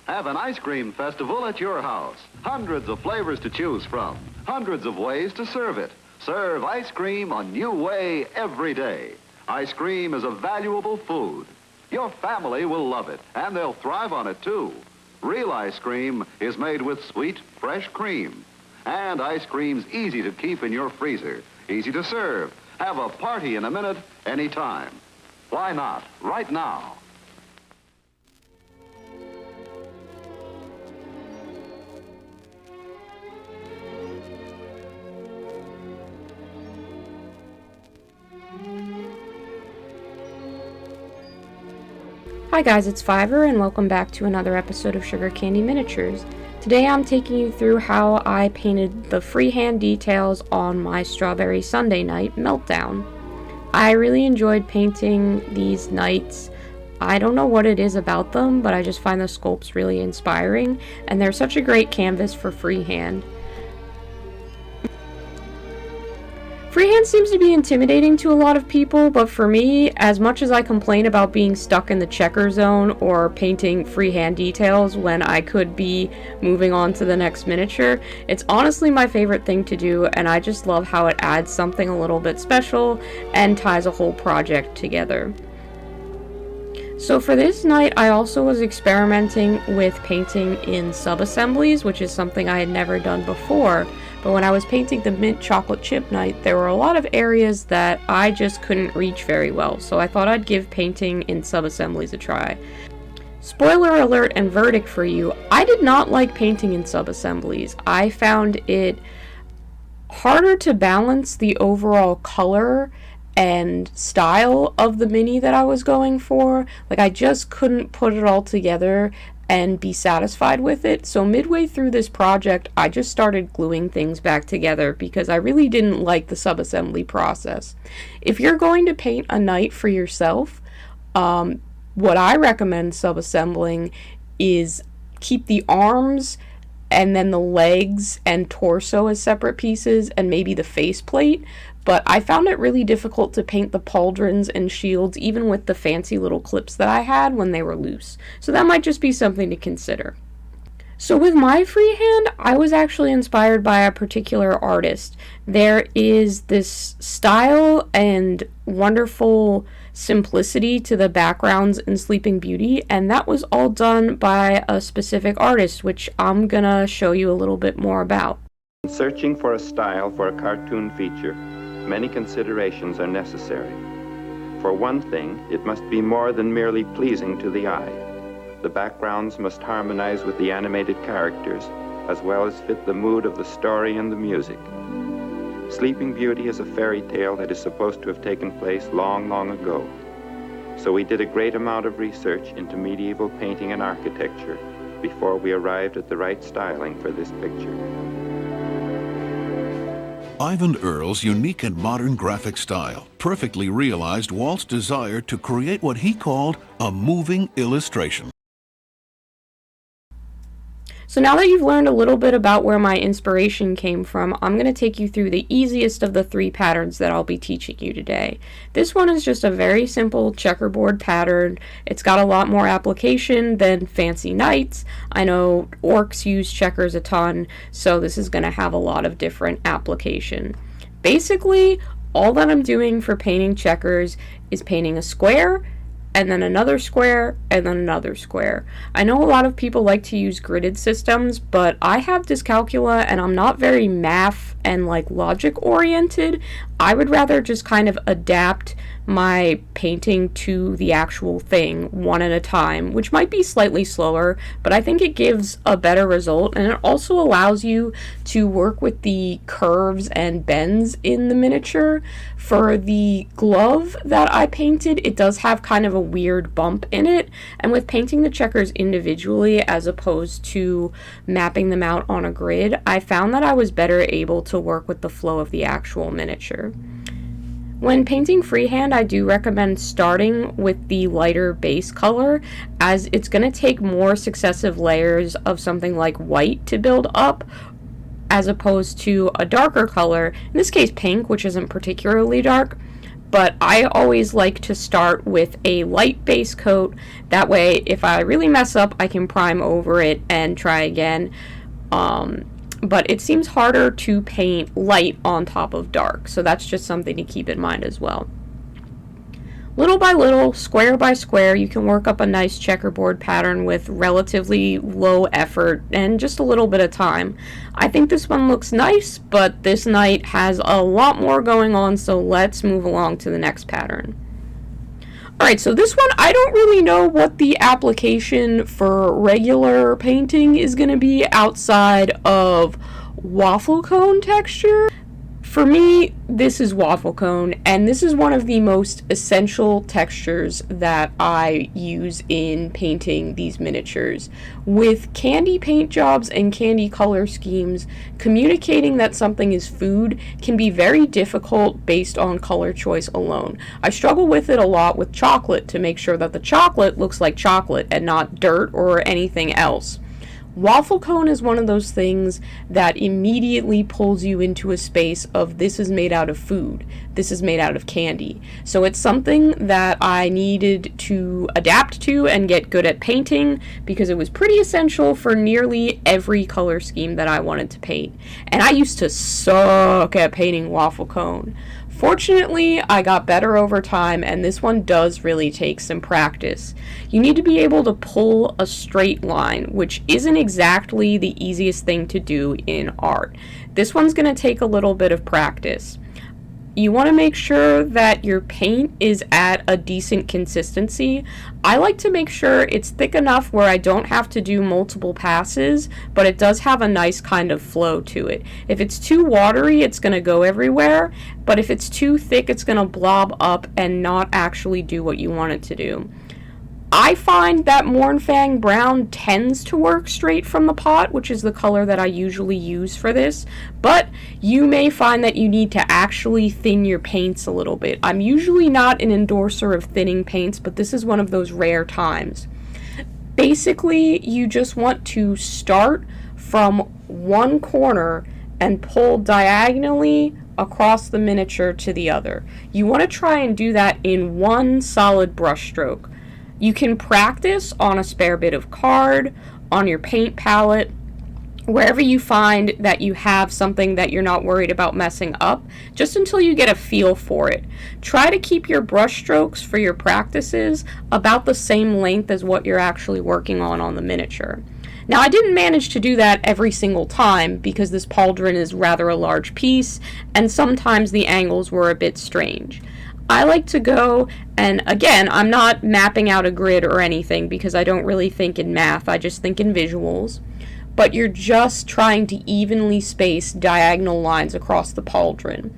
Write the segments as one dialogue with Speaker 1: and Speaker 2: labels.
Speaker 1: Have an ice cream festival at your house. Hundreds of flavors to choose from. Hundreds of ways to serve it. Serve ice cream a new way every day. Ice cream is a valuable food. Your family will love it, and they'll thrive on it, too. Real ice cream is made with sweet, fresh cream. And ice cream's easy to keep in your freezer. Easy to serve. Have a party in a minute, anytime. Why not, right now?
Speaker 2: Hi guys, it's Fiverr and welcome back to another episode of Sugar Candy Miniatures. Today I'm taking you through how I painted the freehand details on my Strawberry Sundae Knight Meltdown. I really enjoyed painting these knights. I don't know what it is about them, but I just find the sculpts really inspiring, and they're such a great canvas for freehand. Freehand seems to be intimidating to a lot of people, but for me, as much as I complain about being stuck in the checker zone or painting freehand details when I could be moving on to the next miniature, it's honestly my favorite thing to do, and I just love how it adds something a little bit special and ties a whole project together. So for this night, I also was experimenting with painting in sub-assemblies, which is something I had never done before. But when I was painting the mint chocolate chip night, there were a lot of areas that I just couldn't reach very well, so I thought I'd give painting in sub-assemblies a try. Spoiler alert and verdict for you, I did not like painting in sub-assemblies. I found it harder to balance the overall color and style of the mini that I was going for. Like, I just couldn't put it all together and be satisfied with it. So midway through this project, I just started gluing things back together because I really didn't like the sub-assembly process. If you're going to paint a knight for yourself, what I recommend sub-assembling is keep the arms and then the legs and torso as separate pieces and maybe the faceplate. But I found it really difficult to paint the pauldrons and shields even with the fancy little clips that I had when they were loose. So that might just be something to consider. So with my freehand, I was actually inspired by a particular artist. There is this style and wonderful simplicity to the backgrounds in Sleeping Beauty, and that was all done by a specific artist, which I'm gonna show you a little bit more about.
Speaker 3: Searching for a style for a cartoon feature, many considerations are necessary. For one thing, it must be more than merely pleasing to the eye. The backgrounds must harmonize with the animated characters, as well as fit the mood of the story and the music. Sleeping Beauty is a fairy tale that is supposed to have taken place long, long ago. So we did a great amount of research into medieval painting and architecture before we arrived at the right styling for this picture.
Speaker 4: Ivan Earle's unique and modern graphic style perfectly realized Walt's desire to create what he called a moving illustration.
Speaker 2: So now that you've learned a little bit about where my inspiration came from, I'm going to take you through the easiest of the three patterns that I'll be teaching you today. This one is just a very simple checkerboard pattern. It's got a lot more application than fancy knights. I know orcs use checkers a ton, so this is going to have a lot of different application. Basically, all that I'm doing for painting checkers is painting a square, and then another square, and then another square. I know a lot of people like to use gridded systems, but I have dyscalculia and I'm not very math and logic oriented. I would rather just kind of adapt my painting to the actual thing one at a time, which might be slightly slower, but I think it gives a better result, and it also allows you to work with the curves and bends in the miniature. For the glove that I painted, it does have kind of a weird bump in it, and with painting the checkers individually as opposed to mapping them out on a grid, I found that I was better able to work with the flow of the actual miniature. When painting freehand, I do recommend starting with the lighter base color, as it's going to take more successive layers of something like white to build up, as opposed to a darker color, in this case pink, which isn't particularly dark, but I always like to start with a light base coat. That way, if I really mess up, I can prime over it and try again. But it seems harder to paint light on top of dark, so that's just something to keep in mind as well. Little by little, square by square, you can work up a nice checkerboard pattern with relatively low effort and just a little bit of time. I think this one looks nice, but this knight has a lot more going on, so let's move along to the next pattern. Alright, so this one, I don't really know what the application for regular painting is going to be outside of waffle cone texture. For me, this is waffle cone, and this is one of the most essential textures that I use in painting these miniatures. With candy paint jobs and candy color schemes, communicating that something is food can be very difficult based on color choice alone. I struggle with it a lot with chocolate to make sure that the chocolate looks like chocolate and not dirt or anything else. Waffle cone is one of those things that immediately pulls you into a space of this is made out of food, this is made out of candy. So it's something that I needed to adapt to and get good at painting because it was pretty essential for nearly every color scheme that I wanted to paint. And I used to suck at painting waffle cone. Fortunately, I got better over time, and this one does really take some practice. You need to be able to pull a straight line, which isn't exactly the easiest thing to do in art. This one's going to take a little bit of practice. You want to make sure that your paint is at a decent consistency. I like to make sure it's thick enough where I don't have to do multiple passes, but it does have a nice kind of flow to it. If it's too watery, it's going to go everywhere, but if it's too thick, it's going to blob up and not actually do what you want it to do. I find that Mornfang Brown tends to work straight from the pot, which is the color that I usually use for this, but you may find that you need to actually thin your paints a little bit. I'm usually not an endorser of thinning paints, but this is one of those rare times. Basically, you just want to start from one corner and pull diagonally across the miniature to the other. You want to try and do that in one solid brush stroke. You can practice on a spare bit of card, on your paint palette, wherever you find that you have something that you're not worried about messing up, just until you get a feel for it. Try to keep your brush strokes for your practices about the same length as what you're actually working on the miniature. Now, I didn't manage to do that every single time because this pauldron is rather a large piece, and sometimes the angles were a bit strange. I like to go, and again, I'm not mapping out a grid or anything because I don't really think in math, I just think in visuals, but you're just trying to evenly space diagonal lines across the pauldron.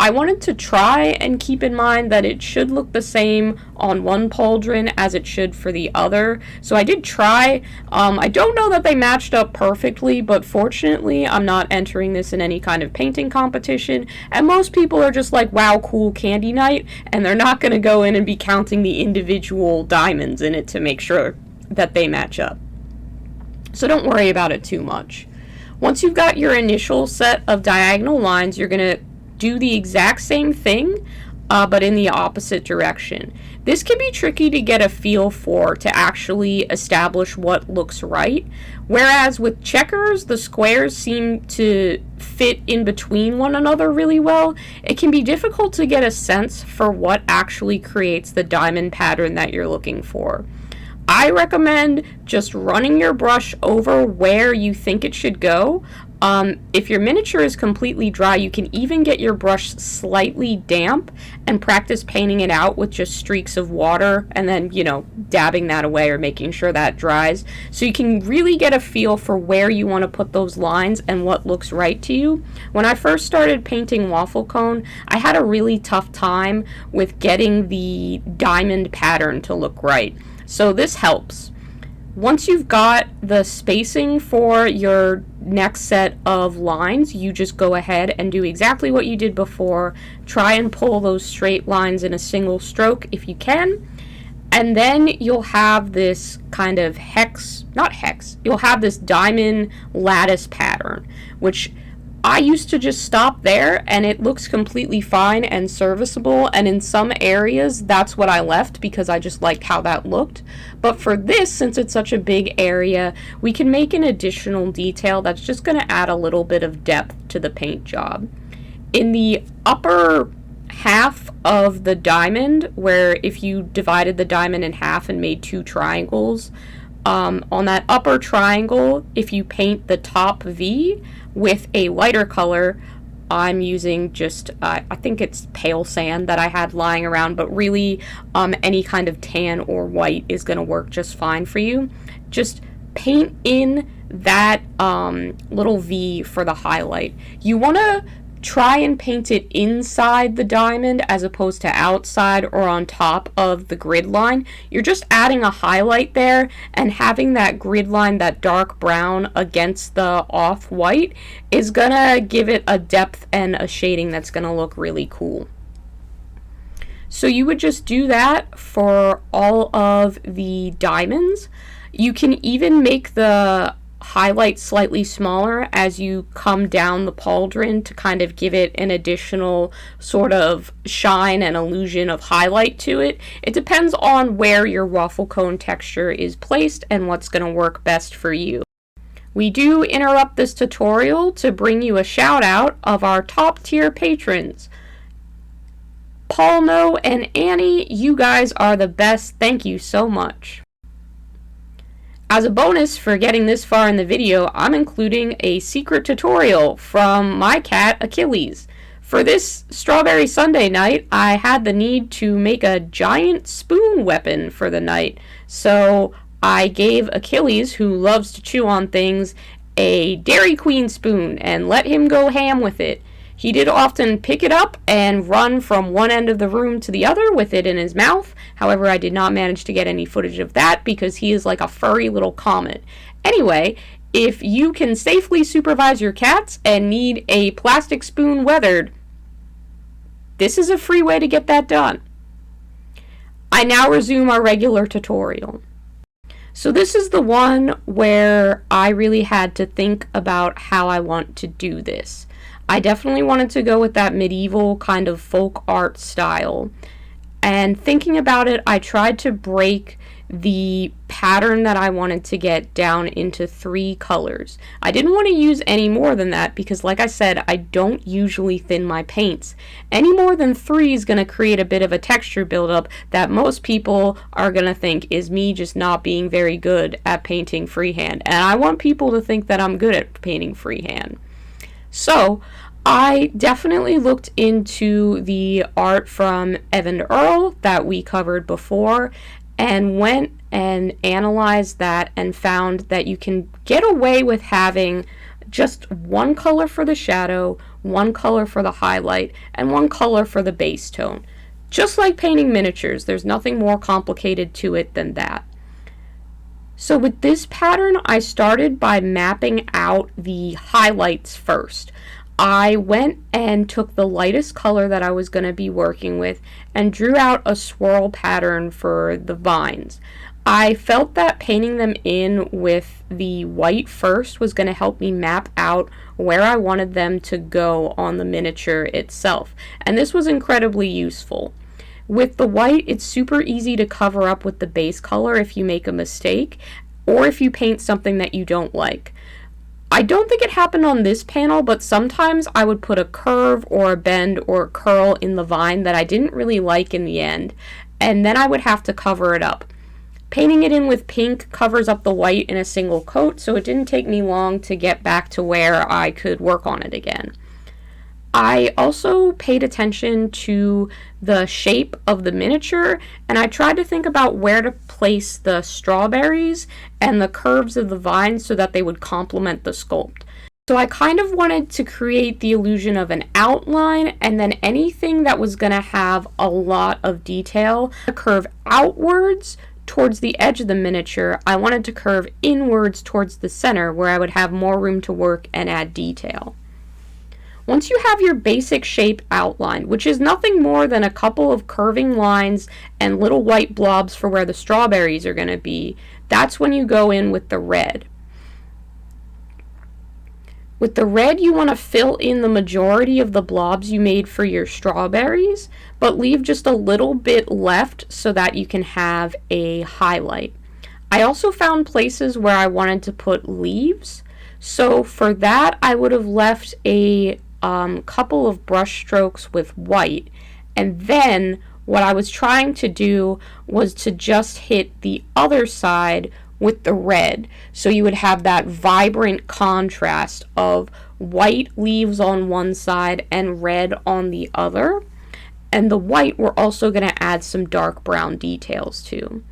Speaker 2: I wanted to try and keep in mind that it should look the same on one pauldron as it should for the other. So I did try. I don't know that they matched up perfectly, but fortunately I'm not entering this in any kind of painting competition. And most people are just like, wow, cool candy night. And they're not going to go in and be counting the individual diamonds in it to make sure that they match up. So don't worry about it too much. Once you've got your initial set of diagonal lines, you're going to do the exact same thing, but in the opposite direction. This can be tricky to get a feel for, to actually establish what looks right. Whereas with checkers, the squares seem to fit in between one another really well. It can be difficult to get a sense for what actually creates the diamond pattern that you're looking for. I recommend just running your brush over where you think it should go. If your miniature is completely dry, you can even get your brush slightly damp and practice painting it out with just streaks of water and then, dabbing that away or making sure that dries. So you can really get a feel for where you want to put those lines and what looks right to you. When I first started painting waffle cone, I had a really tough time with getting the diamond pattern to look right. So this helps. Once you've got the spacing for your next set of lines, you just go ahead and do exactly what you did before. Try and pull those straight lines in a single stroke if you can. And then you'll have this kind of you'll have this diamond lattice pattern, which I used to just stop there and it looks completely fine and serviceable, and in some areas that's what I left because I just liked how that looked. But for this, since it's such a big area, we can make an additional detail that's just going to add a little bit of depth to the paint job. In the upper half of the diamond, where if you divided the diamond in half and made two triangles, on that upper triangle, if you paint the top V with a lighter color, I'm using just, I think it's pale sand that I had lying around, but really any kind of tan or white is going to work just fine for you. Just paint in that little V for the highlight. You want to try and paint it inside the diamond as opposed to outside or on top of the grid line. You're just adding a highlight there, and having that grid line, that dark brown against the off-white, is gonna give it a depth and a shading that's gonna look really cool. So you would just do that for all of the diamonds. You can even make the highlight slightly smaller as you come down the pauldron to kind of give it an additional sort of shine and illusion of highlight to it. It depends on where your waffle cone texture is placed and what's going to work best for you. We do interrupt this tutorial to bring you a shout out of our top tier patrons. Paul, No, and Annie, you guys are the best. Thank you so much. As a bonus for getting this far in the video, I'm including a secret tutorial from my cat, Achilles. For this Strawberry Sundae night, I had the need to make a giant spoon weapon for the night. So I gave Achilles, who loves to chew on things, a Dairy Queen spoon and let him go ham with it. He did often pick it up and run from one end of the room to the other with it in his mouth. However, I did not manage to get any footage of that because he is like a furry little comet. Anyway, if you can safely supervise your cats and need a plastic spoon weathered, this is a free way to get that done. I now resume our regular tutorial. So this is the one where I really had to think about how I want to do this. I definitely wanted to go with that medieval kind of folk art style. And thinking about it, I tried to break the pattern that I wanted to get down into 3 colors. I didn't want to use any more than that because, like I said, I don't usually thin my paints. Any more than 3 is going to create a bit of a texture buildup that most people are going to think is me just not being very good at painting freehand. And I want people to think that I'm good at painting freehand. So I definitely looked into the art from Evan Earl that we covered before and went and analyzed that and found that you can get away with having just one color for the shadow, one color for the highlight, and one color for the base tone. Just like painting miniatures, there's nothing more complicated to it than that. So with this pattern, I started by mapping out the highlights first. I went and took the lightest color that I was going to be working with and drew out a swirl pattern for the vines. I felt that painting them in with the white first was going to help me map out where I wanted them to go on the miniature itself, and this was incredibly useful. With the white, it's super easy to cover up with the base color if you make a mistake, or if you paint something that you don't like. I don't think it happened on this panel, but sometimes I would put a curve or a bend or a curl in the vine that I didn't really like in the end, and then I would have to cover it up. Painting it in with pink covers up the white in a single coat, so it didn't take me long to get back to where I could work on it again. I also paid attention to the shape of the miniature, and I tried to think about where to place the strawberries and the curves of the vine so that they would complement the sculpt. So I kind of wanted to create the illusion of an outline, and then anything that was going to have a lot of detail, curve outwards towards the edge of the miniature. I wanted to curve inwards towards the center where I would have more room to work and add detail. Once you have your basic shape outlined, which is nothing more than a couple of curving lines and little white blobs for where the strawberries are going to be, that's when you go in with the red. With the red, you want to fill in the majority of the blobs you made for your strawberries, but leave just a little bit left so that you can have a highlight. I also found places where I wanted to put leaves, so for that I would have left a couple of brush strokes with white, and then what I was trying to do was to just hit the other side with the red, so you would have that vibrant contrast of white leaves on one side and red on the other. And the white we're also going to add some dark brown details to.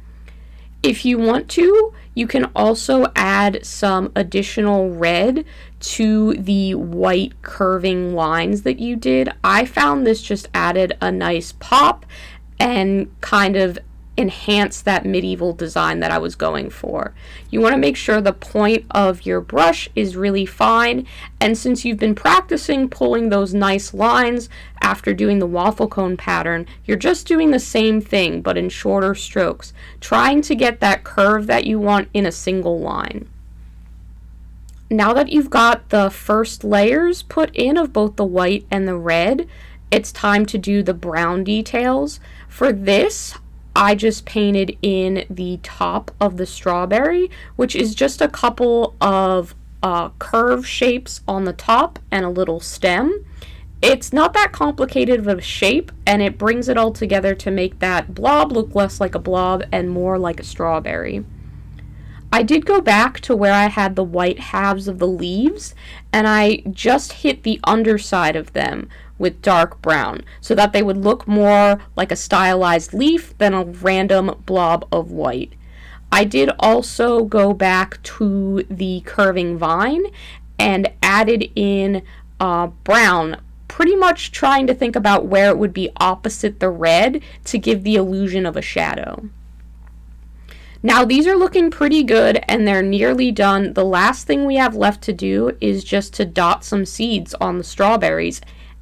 Speaker 2: If you want to, you can also add some additional red to the white curving lines that you did. I found this just added a nice pop and kind of enhance that medieval design that I was going for. You want to make sure the point of your brush is really fine, and since you've been practicing pulling those nice lines after doing the waffle cone pattern, you're just doing the same thing but in shorter strokes, trying to get that curve that you want in a single line. Now that you've got the first layers put in of both the white and the red, it's time to do the brown details. For this, I just painted in the top of the strawberry, which is just a couple of curve shapes on the top and a little stem. It's not that complicated of a shape, and it brings it all together to make that blob look less like a blob and more like a strawberry. I did go back to where I had the white halves of the leaves, and I just hit the underside of them with dark brown so that they would look more like a stylized leaf than a random blob of white. I did also go back to the curving vine and added in brown, pretty much trying to think about where it would be opposite the red to give the illusion of a shadow. Now these are looking pretty good and they're nearly done. The last thing we have left to do is just to dot some seeds on the strawberries,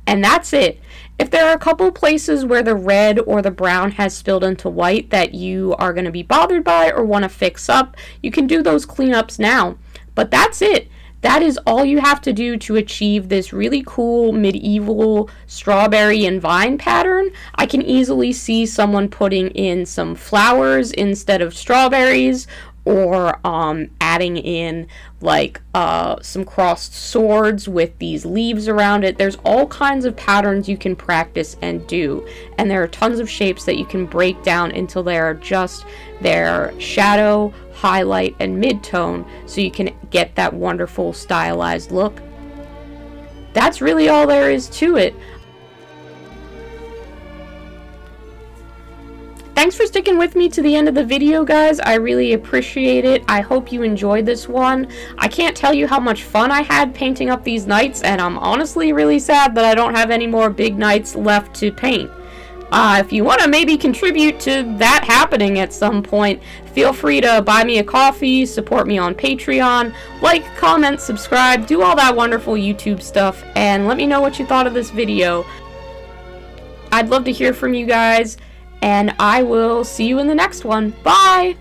Speaker 2: and that's it. If there are a couple places where the red or the brown has spilled into white that you are going to be bothered by or want to fix up, you can do those cleanups now. But that's it. That is all you have to do to achieve this really cool medieval strawberry and vine pattern. I can easily see someone putting in some flowers instead of strawberries, or adding in like some crossed swords with these leaves around it. There's all kinds of patterns you can practice and do, and there are tons of shapes that you can break down until they are just their shadow, highlight, and mid-tone, so you can get that wonderful stylized look. That's really all there is to it. Thanks for sticking with me to the end of the video, guys. I really appreciate it. I hope you enjoyed this one. I can't tell you how much fun I had painting up these knights, and I'm honestly really sad that I don't have any more big knights left to paint. If you want to maybe contribute to that happening at some point, feel free to buy me a coffee, support me on Patreon, like, comment, subscribe, do all that wonderful YouTube stuff, and let me know what you thought of this video. I'd love to hear from you guys. And I will see you in the next one. Bye!